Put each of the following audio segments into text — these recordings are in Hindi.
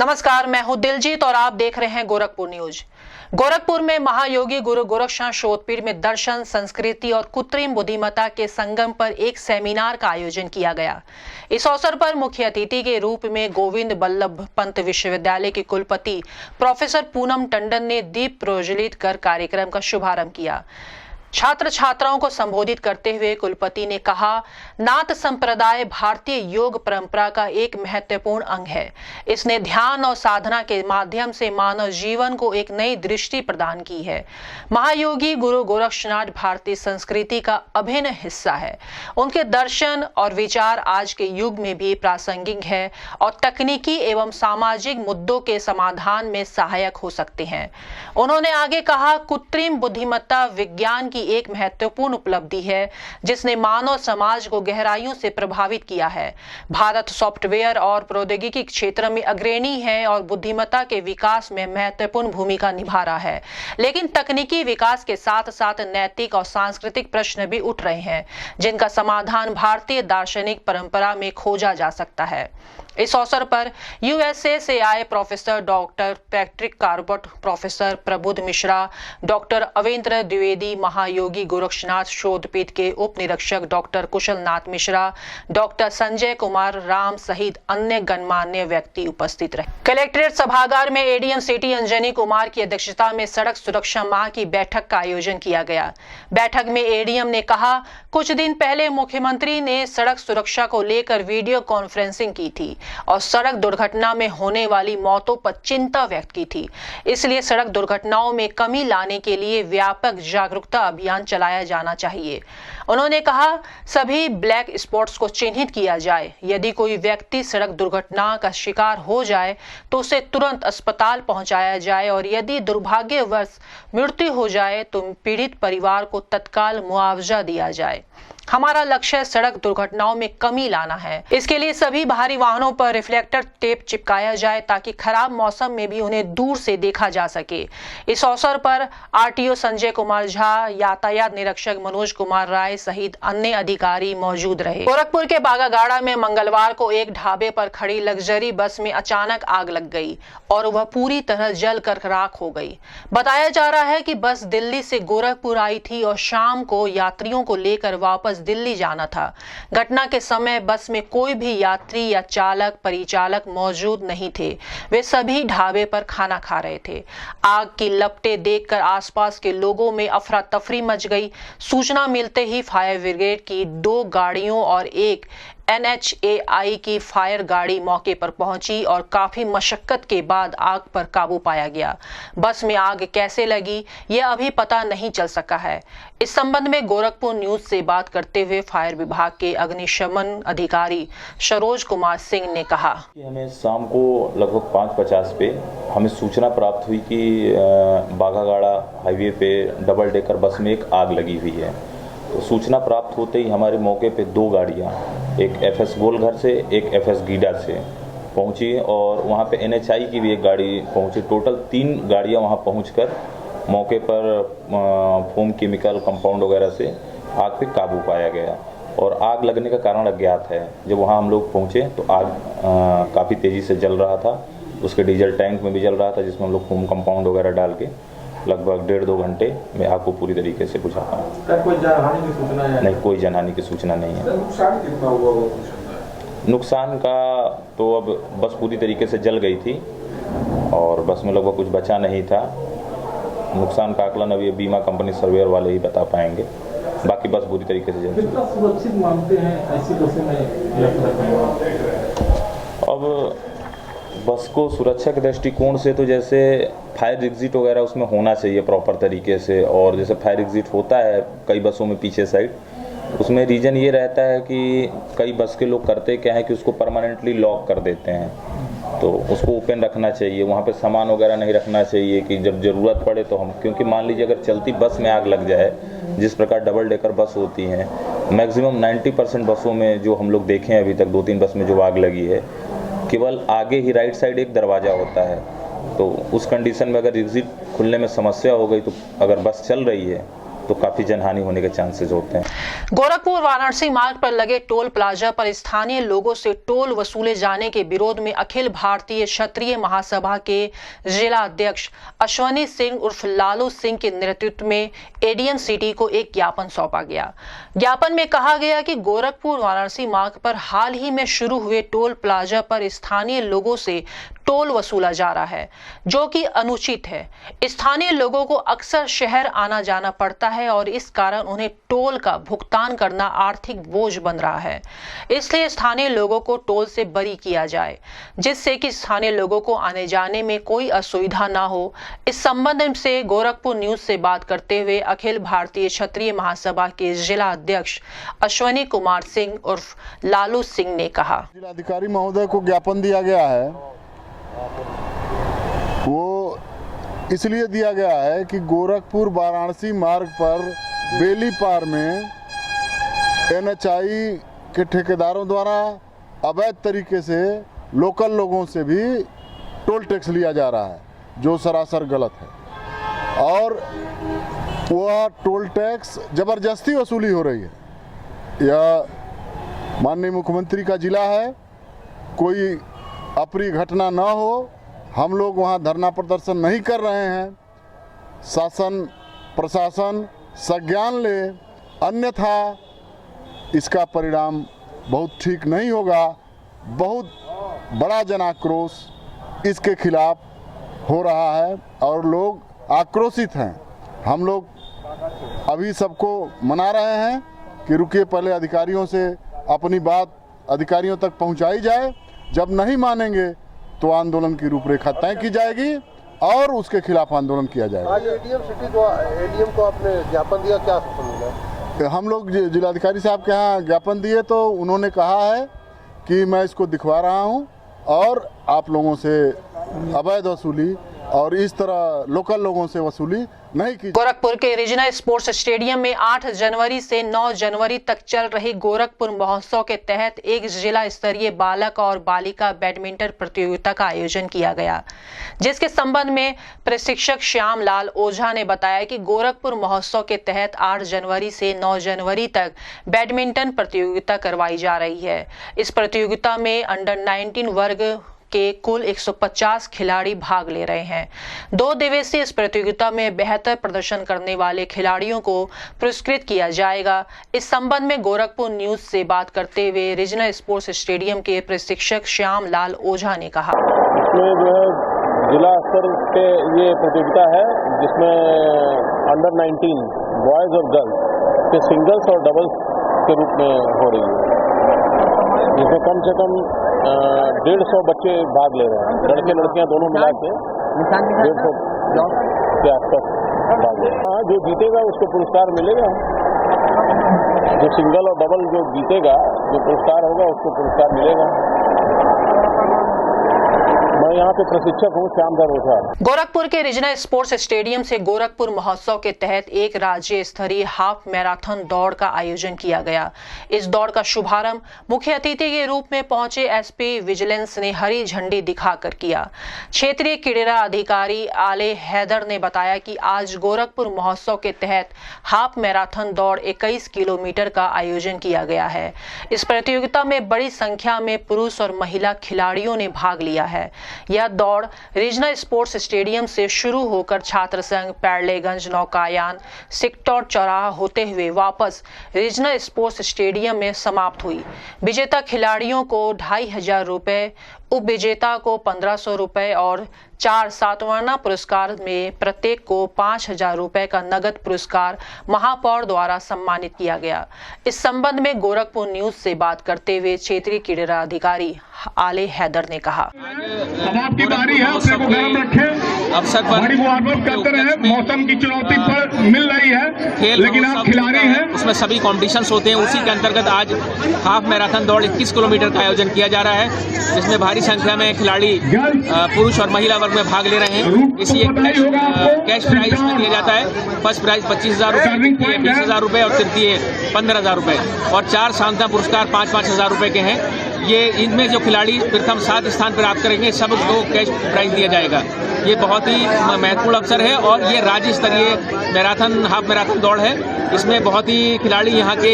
नमस्कार, मैं हूं दिलजीत और आप देख रहे हैं गोरखपुर न्यूज। गोरखपुर में महायोगी गुरु गोरक्षनाथ शोधपीठ में दर्शन, संस्कृति और कृत्रिम बुद्धिमत्ता के संगम पर एक सेमिनार का आयोजन किया गया। इस अवसर पर मुख्य अतिथि के रूप में गोविंद बल्लभ पंत विश्वविद्यालय के कुलपति प्रोफेसर पूनम टंडन ने दीप प्रज्वलित कर कार्यक्रम का शुभारंभ किया। छात्र छात्राओं को संबोधित करते हुए कुलपति ने कहा, नाथ संप्रदाय भारतीय योग परंपरा का एक महत्वपूर्ण अंग है। इसने ध्यान और साधना के माध्यम से मानव जीवन को एक नई दृष्टि प्रदान की है। महायोगी गुरु गोरक्षनाथ भारतीय संस्कृति का अभिन्न हिस्सा है। उनके दर्शन और विचार आज के युग में भी प्रासंगिक है और तकनीकी एवं सामाजिक मुद्दों के समाधान में सहायक हो सकते हैं। उन्होंने आगे कहा, कृत्रिम बुद्धिमत्ता विज्ञान की एक महत्वपूर्ण उपलब्धि है जिसने मानव समाज को गहराइयों से प्रभावित किया है। भारत सॉफ्टवेयर और प्रौद्योगिकी क्षेत्र में अग्रणी है और बुद्धिमत्ता के विकास में महत्वपूर्ण भूमिका निभा रहा है। लेकिन तकनीकी विकास के साथ साथ नैतिक और सांस्कृतिक प्रश्न भी उठ रहे हैं, जिनका समाधान भारतीय दार्शनिक परंपरा में खोजा जा सकता है। इस अवसर पर यूएसए से आए प्रोफेसर डॉक्टर पैट्रिक कार्बट, प्रोफेसर प्रबुद्ध मिश्रा, डॉक्टर अवेंद्र द्विवेदी, महायोगी गोरक्षनाथ शोधपीठ के उप निरीक्षक डॉक्टर कुशल नाथ मिश्रा, डॉक्टर संजय कुमार राम सहित अन्य गणमान्य व्यक्ति उपस्थित रहे। कलेक्ट्रेट सभागार में एडीएम सिटी अंजनी कुमार की अध्यक्षता में सड़क सुरक्षा माह की बैठक का आयोजन किया गया। बैठक में एडीएम ने कहा, कुछ दिन पहले मुख्यमंत्री ने सड़क सुरक्षा को लेकर वीडियो कॉन्फ्रेंसिंग की थी और सड़क दुर्घटना में होने वाली मौतों पर चिंता व्यक्त की थी। इसलिए सड़क दुर्घटनाओं में कमी लाने के लिए व्यापक जागरूकता अभियान चलाया जाना चाहिए। उन्होंने कहा, सभी ब्लैक स्पॉट्स को चिन्हित किया जाए। यदि कोई व्यक्ति सड़क दुर्घटना का शिकार हो जाए तो उसे तुरंत अस्पताल पहुंचाया जाए और यदि दुर्भाग्यवश मृत्यु हो जाए तो पीड़ित परिवार को तत्काल मुआवजा दिया जाए। हमारा लक्ष्य सड़क दुर्घटनाओं में कमी लाना है। इसके लिए सभी भारी वाहनों पर रिफ्लेक्टर टेप चिपकाया जाए ताकि खराब मौसम में भी उन्हें दूर से देखा जा सके। इस अवसर पर आरटीओ संजय कुमार झा, यातायात निरीक्षक मनोज कुमार राय सहित अन्य अधिकारी मौजूद रहे। गोरखपुर के बागागाड़ा में मंगलवार को एक ढाबे पर खड़ी लग्जरी बस में अचानक आग लग गई और वह पूरी तरह जलकर राख हो गई। बताया जा रहा है कि बस दिल्ली से गोरखपुर आई थी और शाम को यात्रियों को लेकर वापस दिल्ली जाना था। घटना के समय बस में कोई भी यात्री या चालक परिचालक मौजूद नहीं थे। वे सभी ढाबे पर खाना खा रहे थे। आग की लपटें देखकर आसपास के लोगों में अफरा तफरी मच गई। सूचना मिलते ही फायर ब्रिगेड की 2 गाड़ियों और एक NHAI की फायर गाड़ी मौके पर पहुंची और काफी मशक्कत के बाद आग पर काबू पाया गया। बस में आग कैसे लगी यह अभी पता नहीं चल सका है। इस संबंध में गोरखपुर न्यूज से बात करते हुए फायर विभाग के अग्निशमन अधिकारी सरोज कुमार सिंह ने कहा, हमें शाम को लगभग 5:50 पे हमें सूचना प्राप्त हुई कि बागागाड़ा हाईवे पे डबल डेकर बस में एक आग लगी हुई है। तो सूचना प्राप्त होते ही हमारे मौके पे 2 गाड़ियाँ, एक FS गोलघर से, एक FS गीडा से पहुंची और वहां पे NHI की भी एक गाड़ी पहुंची। टोटल 3 गाड़ियां वहां पहुंचकर मौके पर फोम केमिकल कंपाउंड वगैरह से आग पे काबू पाया गया और आग लगने का कारण अज्ञात है। जब वहां हम लोग पहुंचे तो आग काफ़ी तेज़ी से जल रहा था। उसके डीजल टैंक में भी जल रहा था, जिसमें हम लोग फोम कंपाउंड वगैरह डाल के लगभग 1.5-2 घंटे में आग को पूरी तरीके से बुझा पाए। कोई जानहानि की सूचना है? नहीं, कोई जानहानि की सूचना नहीं है। नुकसान कितना हुआ वो? नुकसान का तो अब बस पूरी तरीके से जल गई थी और बस में लगभग कुछ बचा नहीं था। नुकसान का आकलन अभी बीमा कंपनी सर्वेयर वाले ही बता पाएंगे। बाकी बस पूरी तरीके से जल। कितना सुरक्षित मानते हैं ऐसी बसें में? अब बस को सुरक्षा के दृष्टिकोण से तो जैसे फायर एग्जिट वगैरह उसमें होना चाहिए प्रॉपर तरीके से, और जैसे फायर एग्जिट होता है कई बसों में पीछे साइड, उसमें रीज़न ये रहता है कि कई बस के लोग करते क्या है कि उसको परमानेंटली लॉक कर देते हैं। तो उसको ओपन रखना चाहिए, वहाँ पे सामान वगैरह नहीं रखना चाहिए कि जब ज़रूरत पड़े तो हम, क्योंकि मान लीजिए अगर चलती बस में आग लग जाए, जिस प्रकार डबल डेकर बस होती हैं, मैक्सिमम 90% बसों में जो हम लोग देखे हैं अभी तक 2-3 बस में जो आग लगी है, केवल आगे ही राइट साइड एक दरवाज़ा होता है। तो उस कंडीशन में अगर एग्जिट खुलने में समस्या हो गई तो अगर बस चल रही है तो काफ़ी जनहानि होने के चांसेस होते हैं। गोरखपुर वाराणसी मार्ग पर लगे टोल प्लाजा पर स्थानीय लोगों से टोल वसूले जाने के विरोध में अखिल भारतीय क्षत्रिय महासभा के जिला अध्यक्ष अश्वनी सिंह उर्फ लालू सिंह के नेतृत्व में एडीएम सिटी को एक ज्ञापन सौंपा गया। ज्ञापन में कहा गया कि गोरखपुर वाराणसी मार्ग पर हाल ही में शुरू हुए टोल प्लाजा पर स्थानीय लोगों से टोल वसूला जा रहा है, जो कि अनुचित है। स्थानीय लोगों को अक्सर शहर आना जाना पड़ता है और इस कारण उन्हें टोल का भुगतान करना आर्थिक बोझ बन रहा है। इसलिए स्थानीय लोगों को टोल से बरी किया जाए, जिससे कि स्थानीय लोगों को आने जाने में कोई असुविधा ना हो। इस संबंध से गोरखपुर न्यूज से बात करते हुए अखिल भारतीय क्षत्रिय महासभा के जिला अध्यक्ष अश्वनी कुमार सिंह उर्फ लालू सिंह ने कहा, जिलाधिकारी महोदय को ज्ञापन दिया गया है, वो इसलिए दिया गया है कि गोरखपुर वाराणसी मार्ग पर बेली पार में एनएचआई के ठेकेदारों द्वारा अवैध तरीके से लोकल लोगों से भी टोल टैक्स लिया जा रहा है, जो सरासर गलत है। और वह टोल टैक्स ज़बरदस्ती वसूली हो रही है। यह माननीय मुख्यमंत्री का जिला है, कोई अप्रिय घटना न हो, हम लोग वहाँ धरना प्रदर्शन नहीं कर रहे हैं। शासन प्रशासन संज्ञान ले, अन्यथा इसका परिणाम बहुत ठीक नहीं होगा। बहुत बड़ा जन आक्रोश इसके खिलाफ हो रहा है और लोग आक्रोशित हैं। हम लोग अभी सबको मना रहे हैं कि रुकिए, पहले अधिकारियों से अपनी बात अधिकारियों तक पहुंचाई जाए। जब नहीं मानेंगे तो आंदोलन की रूपरेखा तय की जाएगी और उसके खिलाफ आंदोलन किया जाएगा। आज एडीएम को आपने ज्ञापन दिया, क्या मिला? हम लोग जिलाधिकारी साहब के यहाँ ज्ञापन दिए तो उन्होंने कहा है कि मैं इसको दिखवा रहा हूँ और आप लोगों से अवैध वसूली और इस तरह लोकल लोगों से वसूली नहीं की। गोरखपुर के रीजनल स्पोर्ट्स स्टेडियम में 8 जनवरी से 9 जनवरी तक चल रही गोरखपुर महोत्सव के तहत एक जिला स्तरीय बालक और बालिका बैडमिंटन प्रतियोगिता का आयोजन किया गया, जिसके संबंध में प्रशिक्षक श्याम लाल ओझा ने बताया कि गोरखपुर महोत्सव के तहत 8 जनवरी से 9 जनवरी तक बैडमिंटन प्रतियोगिता करवाई जा रही है। इस प्रतियोगिता में अंडर 19 वर्ग के कुल 150 खिलाड़ी भाग ले रहे हैं। 2 दिवसीय इस प्रतियोगिता में बेहतर प्रदर्शन करने वाले खिलाड़ियों को पुरस्कृत किया जाएगा। इस संबंध में गोरखपुर न्यूज से बात करते हुए रीजनल स्पोर्ट्स स्टेडियम के प्रशिक्षक श्याम लाल ओझा ने कहा, इसमें जो है जिला स्तर पे ये प्रतियोगिता है, जिसमें अंडर 19 बॉयज और गर्ल्स के सिंगल्स और डबल्स के रूप में हो रही है। इसमें कम से कम 150 बच्चे भाग ले रहे हैं, लड़के लड़कियां दोनों मिला के 150 के आसपास भाग ले रहे हैं। जो जीतेगा उसको पुरस्कार मिलेगा, जो सिंगल और डबल जो जीतेगा, जो पुरस्कार होगा उसको पुरस्कार मिलेगा। मैं यहाँ पे प्रशिक्षक हूँ, श्यामलाल ओझा। गोरखपुर के रीजनल स्पोर्ट्स स्टेडियम से गोरखपुर महोत्सव के तहत एक राज्य स्तरीय हाफ मैराथन दौड़ का आयोजन किया गया। इस दौड़ का शुभारंभ मुख्य अतिथि के रूप में पहुंचे एसपी विजिलेंस ने हरी झंडी दिखाकर किया। क्षेत्रीय क्रीड़ा अधिकारी आले हैदर ने बताया कि आज गोरखपुर महोत्सव के तहत हाफ मैराथन दौड़ 21 किलोमीटर का आयोजन किया गया है। इस प्रतियोगिता में बड़ी संख्या में पुरुष और महिला खिलाड़ियों ने भाग लिया है। यह दौड़ रीजनल स्पोर्ट्स स्टेडियम से शुरू होकर छात्र संघ, पैरलेगंज, नौकायान, सिकटौर चौराहा होते हुए वापस रीजनल स्पोर्ट्स स्टेडियम में समाप्त हुई। विजेता खिलाड़ियों को 2500 रुपए, उप विजेता को 1500 रुपए और 4 सातवाना पुरस्कार में प्रत्येक को 5000 रुपए का नगद पुरस्कार महापौर द्वारा सम्मानित किया गया। इस संबंध में गोरखपुर न्यूज से बात करते हुए क्षेत्रीय क्रीड़ा अधिकारी आले हैदर ने कहा, अब आपकी बारी है, अपने को गर्म रखें, अवसर पर बड़ी मुहावरत करते रहे। मौसम की चुनौती पर मिल रही है, लेकिन आप खिलाड़ी हैं। उसमें सभी कॉम्पिटिशंस होते हैं। उसी के अंतर्गत आज हाफ मैराथन दौड़ 21 किलोमीटर का आयोजन किया जा रहा है, जिसमें भारी संख्या में खिलाड़ी पुरुष और महिला वर्ग में भाग ले रहे हैं। इसी एक कैश प्राइज में दिया जाता है। फर्स्ट प्राइज 25,000 रुपए, 20,000 रुपए और तृतीय 15,000 रुपए और 4 सांत्वना पुरस्कार 5-5 हजार रुपए के हैं। ये इनमें जो खिलाड़ी प्रथम 7 स्थान प्राप्त करेंगे सबको कैश प्राइज दिया जाएगा। ये बहुत ही महत्वपूर्ण अवसर है और ये राज्य स्तरीय मैराथन हाफ मैराथन दौड़ है। इसमें बहुत ही खिलाड़ी यहाँ के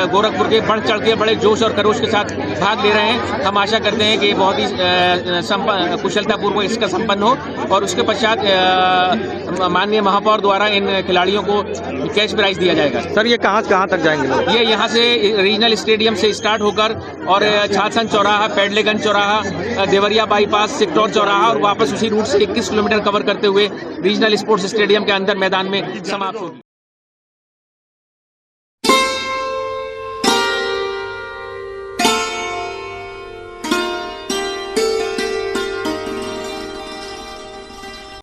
गोरखपुर के बढ़ चढ़ के बड़े जोश और खरोश के साथ भाग ले रहे हैं। हम आशा करते हैं कि बहुत ही कुशलतापूर्वक इसका संपन्न हो और उसके पश्चात माननीय महापौर द्वारा इन खिलाड़ियों को कैश प्राइज दिया जाएगा। सर ये कहाँ तक जाएंगे लोग? ये यहाँ से रीजनल स्टेडियम से स्टार्ट होकर और छाछन चौराहा, पैडलेगंज चौराहा, देवरिया बाईपास, सिक्टौर चौराहा और वापस उसी रूट से 21 किलोमीटर कवर करते हुए रीजनल स्पोर्ट्स स्टेडियम के अंदर मैदान में समाप्त होगी।